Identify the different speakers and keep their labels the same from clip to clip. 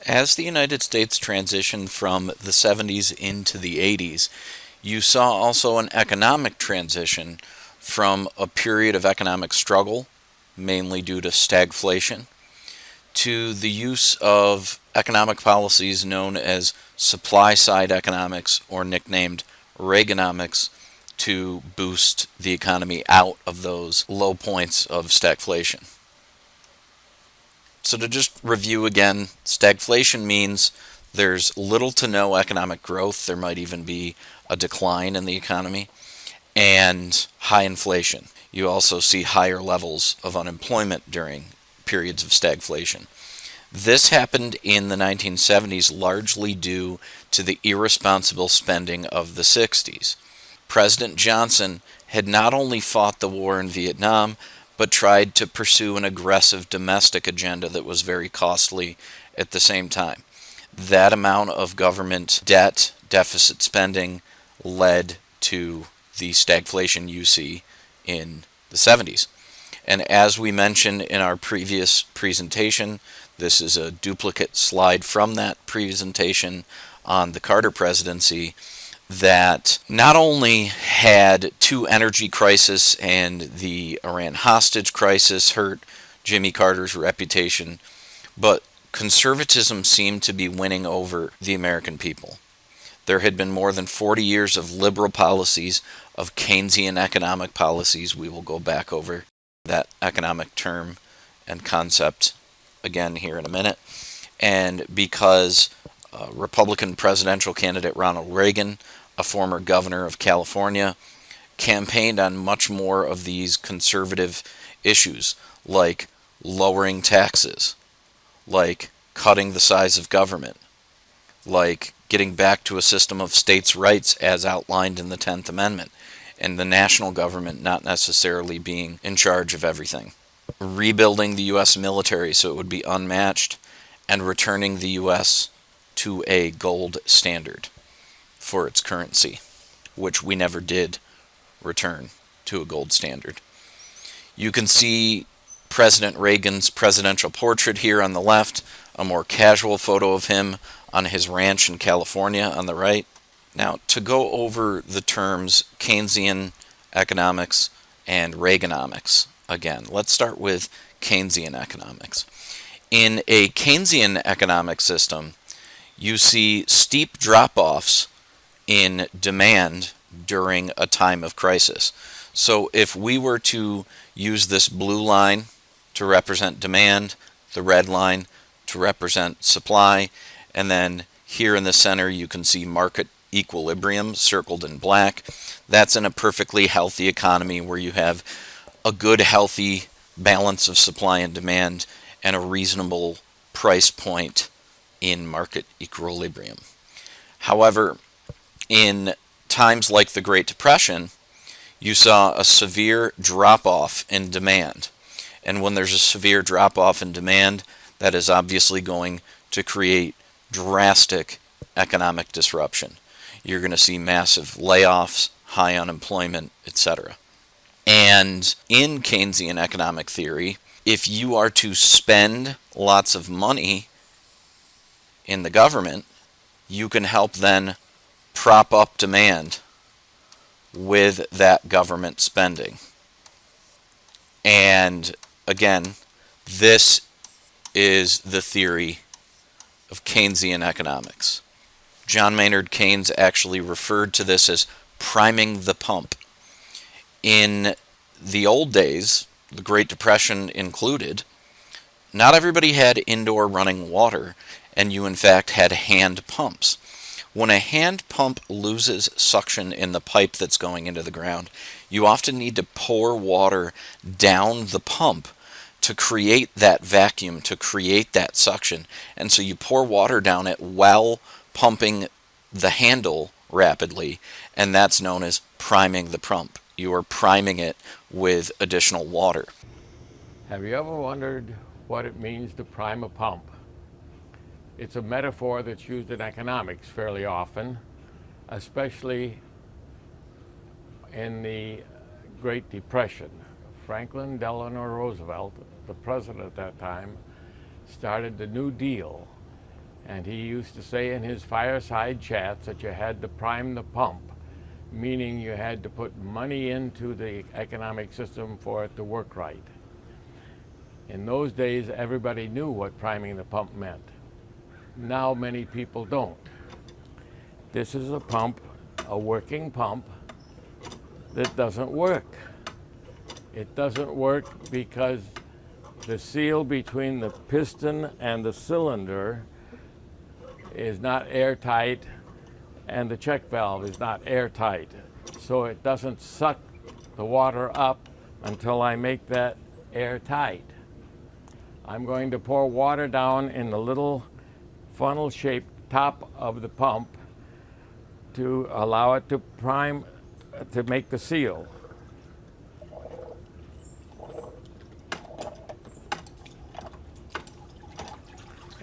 Speaker 1: As the United States transitioned from the 70s into the 80s, you saw also an economic transition from a period of economic struggle, mainly due to stagflation, to the use of economic policies known as supply side economics, or nicknamed Reaganomics, to boost the economy out of those low points of stagflation. So, to just review again, stagflation means there's little to no economic growth. There might even be a decline in the economy, and high inflation. You also see higher levels of unemployment during periods of stagflation. This happened in the 1970s largely due to the irresponsible spending of the 60s. President Johnson had not only fought the war in Vietnam, but tried to pursue an aggressive domestic agenda that was very costly at the same time. That amount of government debt, deficit spending, led to the stagflation you see in the 70s. And as we mentioned in our previous presentation, this is a duplicate slide from that presentation on the Carter presidency, that not only had two energy crises and the Iran hostage crisis hurt Jimmy Carter's reputation, but conservatism seemed to be winning over the American people. There had been more than 40 years of liberal policies, of Keynesian economic policies. We will go back over that economic term and concept again here in a minute. And because Republican presidential candidate Ronald Reagan, a former governor of California, campaigned on much more of these conservative issues, like lowering taxes, like cutting the size of government, like getting back to a system of states' rights as outlined in the 10th Amendment, and the national government not necessarily being in charge of everything. Rebuilding the U.S. military so it would be unmatched, and returning the U.S. to a gold standard for its currency, which we never did return to a gold standard. You can see President Reagan's presidential portrait here on the left, a more casual photo of him on his ranch in California on the right. Now, to go over the terms Keynesian economics and Reaganomics again, let's start with Keynesian economics. In a Keynesian economic system, you see steep drop-offs in demand during a time of crisis. So if we were to use this blue line to represent demand, the red line to represent supply, and then here in the center you can see market equilibrium circled in black. That's in a perfectly healthy economy where you have a good, healthy balance of supply and demand and a reasonable price point in market equilibrium. However, in times like the Great Depression, you saw a severe drop-off in demand. And when there's a severe drop-off in demand, that is obviously going to create drastic economic disruption. You're going to see massive layoffs, high unemployment, etc. And in Keynesian economic theory, if you are to spend lots of money in the government, you can help then prop up demand with that government spending. And again, this is the theory of Keynesian economics. John Maynard Keynes actually referred to this as priming the pump. In the old days, the Great Depression included, not everybody had indoor running water, and you in fact had hand pumps. When a hand pump loses suction in the pipe that's going into the ground, you often need to pour water down the pump to create that vacuum, to create that suction. And so you pour water down it while pumping the handle rapidly, and that's known as priming the pump. You are priming it with additional water.
Speaker 2: Have you ever wondered what it means to prime a pump? It's a metaphor that's used in economics fairly often, especially in the Great Depression. Franklin Delano Roosevelt, the president at that time, started the New Deal, And he used to say in his fireside chats that you had to prime the pump, meaning you had to put money into the economic system for it to work right. In those days, everybody knew what priming the pump meant. Now many people don't. This is a pump, a working pump, that doesn't work. It doesn't work because the seal between the piston and the cylinder is not airtight, and the check valve is not airtight. So it doesn't suck the water up until I make that airtight. I'm going to pour water down in the little funnel-shaped top of the pump to allow it to prime, to make the seal.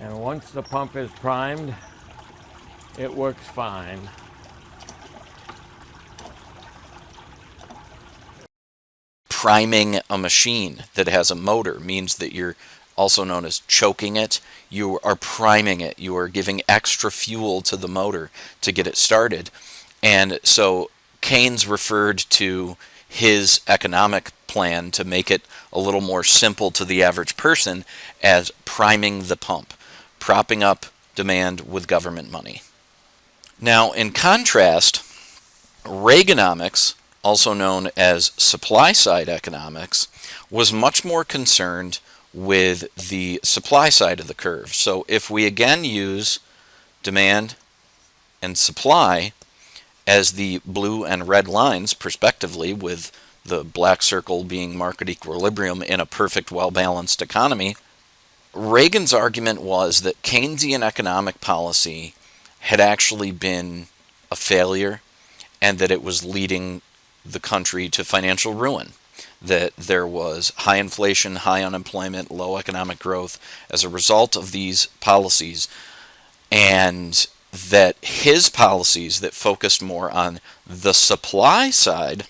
Speaker 2: And once the pump is primed, it works fine.
Speaker 1: Priming a machine that has a motor means that you're also known as choking it. You are priming it. You are giving extra fuel to the motor to get it started. And so Keynes referred to his economic plan to make it a little more simple to the average person as priming the pump, propping up demand with government money. Now, in contrast, Reaganomics, also known as supply-side economics, was much more concerned with the supply side of the curve. So if we again use demand and supply as the blue and red lines, prospectively, with the black circle being market equilibrium in a perfect, well-balanced economy, Reagan's argument was that Keynesian economic policy had actually been a failure and that it was leading the country to financial ruin, that there was high inflation, high unemployment, low economic growth as a result of these policies, and that his policies that focused more on the supply side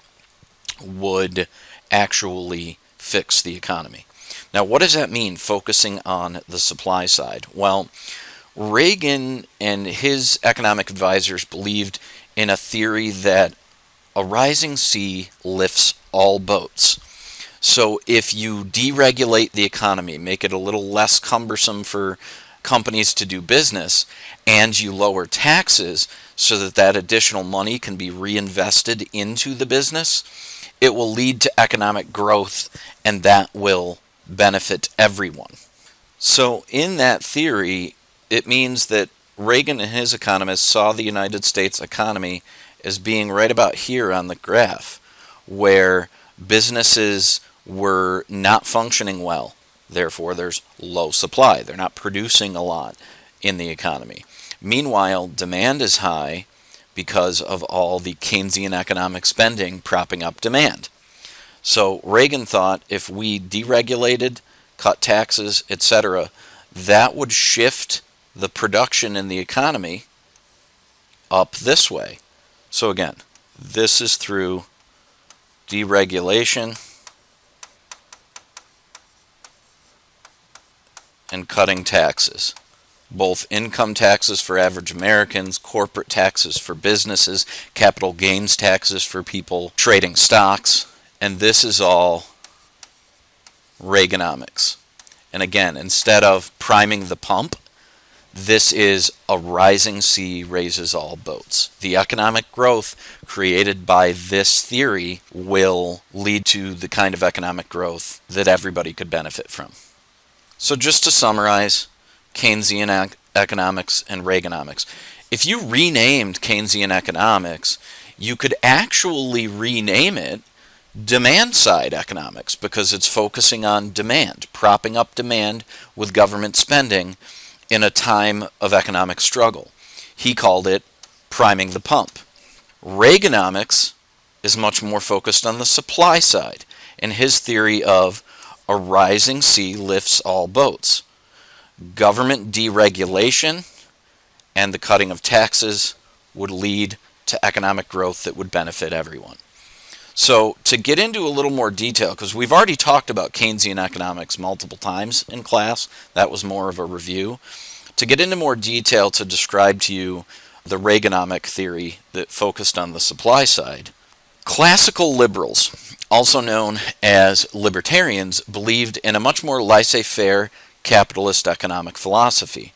Speaker 1: would actually fix the economy. Now, what does that mean, focusing on the supply side? Well, Reagan and his economic advisors believed in a theory that a rising sea lifts all boats. So if you deregulate the economy, make it a little less cumbersome for companies to do business, and you lower taxes so that that additional money can be reinvested into the business, it will lead to economic growth, and that will benefit everyone. So in that theory, it means that Reagan and his economists saw the United States economy as being right about here on the graph, where businesses were not functioning well. Therefore, there's low supply. They're not producing a lot in the economy. Meanwhile, demand is high because of all the Keynesian economic spending propping up demand. So Reagan thought if we deregulated, cut taxes, etc., that would shift the production in the economy up this way. So again, this is through deregulation and cutting taxes, both income taxes for average Americans, corporate taxes for businesses, capital gains taxes for people trading stocks, and this is all Reaganomics. And again, instead of priming the pump, this is a rising sea raises all boats. The economic growth created by this theory will lead to the kind of economic growth that everybody could benefit from. So just to summarize, Keynesian economics and Reaganomics. If you renamed Keynesian economics, you could actually rename it demand-side economics because it's focusing on demand, propping up demand with government spending in a time of economic struggle. He called it priming the pump. Reaganomics is much more focused on the supply side in his theory of a rising sea lifts all boats. Government deregulation and the cutting of taxes would lead to economic growth that would benefit everyone. So to get into a little more detail, because we've already talked about Keynesian economics multiple times in class, that was more of a review. To get into more detail to describe to you the Reaganomic theory that focused on the supply side, classical liberals, also known as libertarians, believed in a much more laissez-faire capitalist economic philosophy,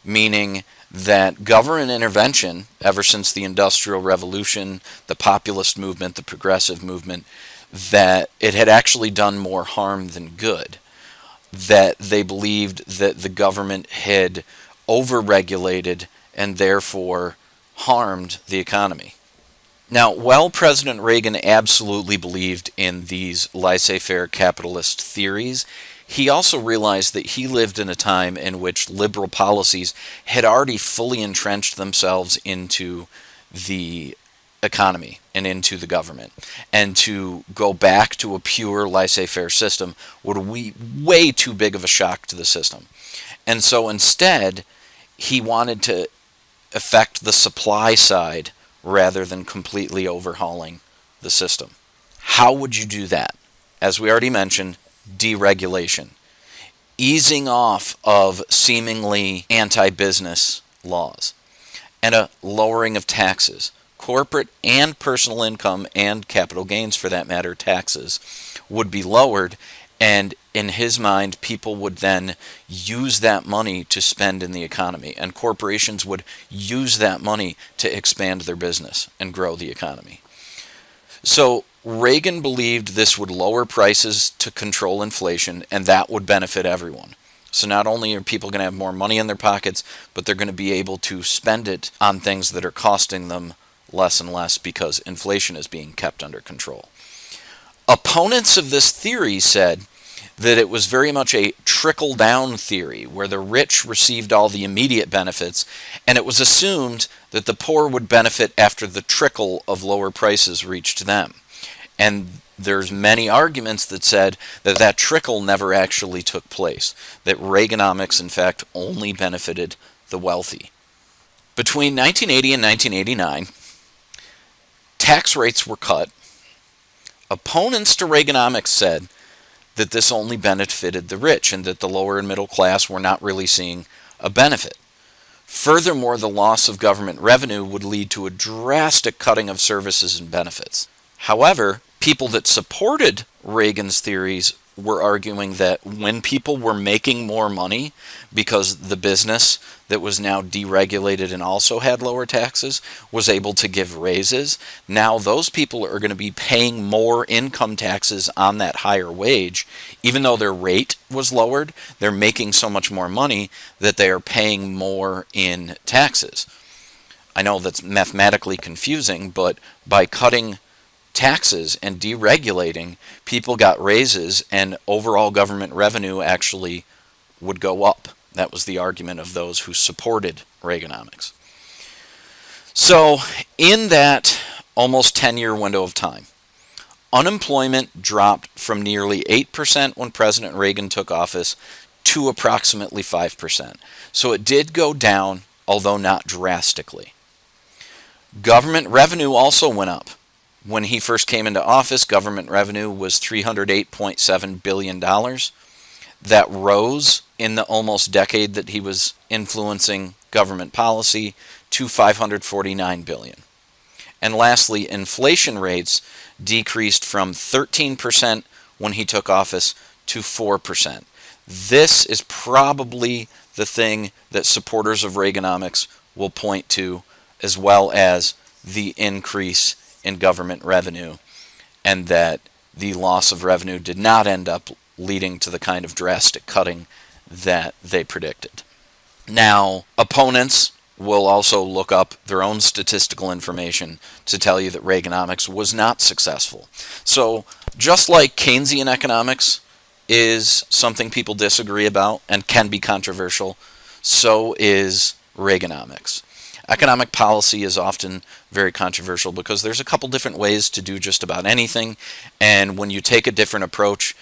Speaker 1: meaning that government intervention, ever since the Industrial Revolution, the populist movement, the progressive movement, that it had actually done more harm than good. That they believed that the government had overregulated and therefore harmed the economy. Now, while President Reagan absolutely believed in these laissez-faire capitalist theories, he also realized that he lived in a time in which liberal policies had already fully entrenched themselves into the economy and into the government. And to go back to a pure laissez-faire system would be way too big of a shock to the system. And so instead, he wanted to affect the supply side rather than completely overhauling the system. How would you do that? As we already mentioned, deregulation. Easing off of seemingly anti-business laws. And a lowering of taxes. Corporate and personal income and capital gains, for that matter, taxes, would be lowered, and in his mind, people would then use that money to spend in the economy, and corporations would use that money to expand their business and grow the economy. So Reagan believed this would lower prices to control inflation, and that would benefit everyone. So not only are people going to have more money in their pockets, but they're going to be able to spend it on things that are costing them less and less because inflation is being kept under control. Opponents of this theory said that it was very much a trickle-down theory where the rich received all the immediate benefits, and it was assumed that the poor would benefit after the trickle of lower prices reached them. And there's many arguments that said that that trickle never actually took place, that Reaganomics, in fact, only benefited the wealthy. Between 1980 and 1989, tax rates were cut. Opponents to Reaganomics said that this only benefited the rich and that the lower and middle class were not really seeing a benefit. Furthermore, the loss of government revenue would lead to a drastic cutting of services and benefits. However, people that supported Reagan's theories were arguing that when people were making more money because the business that was now deregulated and also had lower taxes was able to give raises, now those people are going to be paying more income taxes on that higher wage. Even though their rate was lowered, they're making so much more money that they are paying more in taxes. I know that's mathematically confusing, but by cutting taxes and deregulating, people got raises and overall government revenue actually would go up. That was the argument of those who supported Reaganomics. So in that almost 10-year window of time, unemployment dropped from nearly 8% when President Reagan took office to approximately 5%. So it did go down, although not drastically. Government revenue also went up. When he first came into office, government revenue was $308.7 billion. That rose in the almost decade that he was influencing government policy to $549 billion. And lastly, inflation rates decreased from 13% when he took office to 4%. This is probably the thing that supporters of Reaganomics will point to, as well as the increase in government revenue, and that the loss of revenue did not end up leading to the kind of drastic cutting that they predicted. Now, opponents will also look up their own statistical information to tell you that Reaganomics was not successful. So, just like Keynesian economics is something people disagree about and can be controversial, so is Reaganomics. Economic policy is often very controversial because there's a couple different ways to do just about anything, and when you take a different approach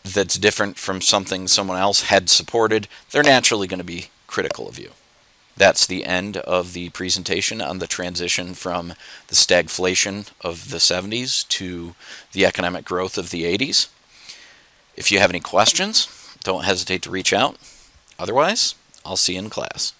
Speaker 1: that's different from something someone else had supported, they're naturally going to be critical of you. That's the end of the presentation on the transition from the stagflation of the 70s to the economic growth of the 80s. If you have any questions, don't hesitate to reach out. Otherwise, I'll see you in class.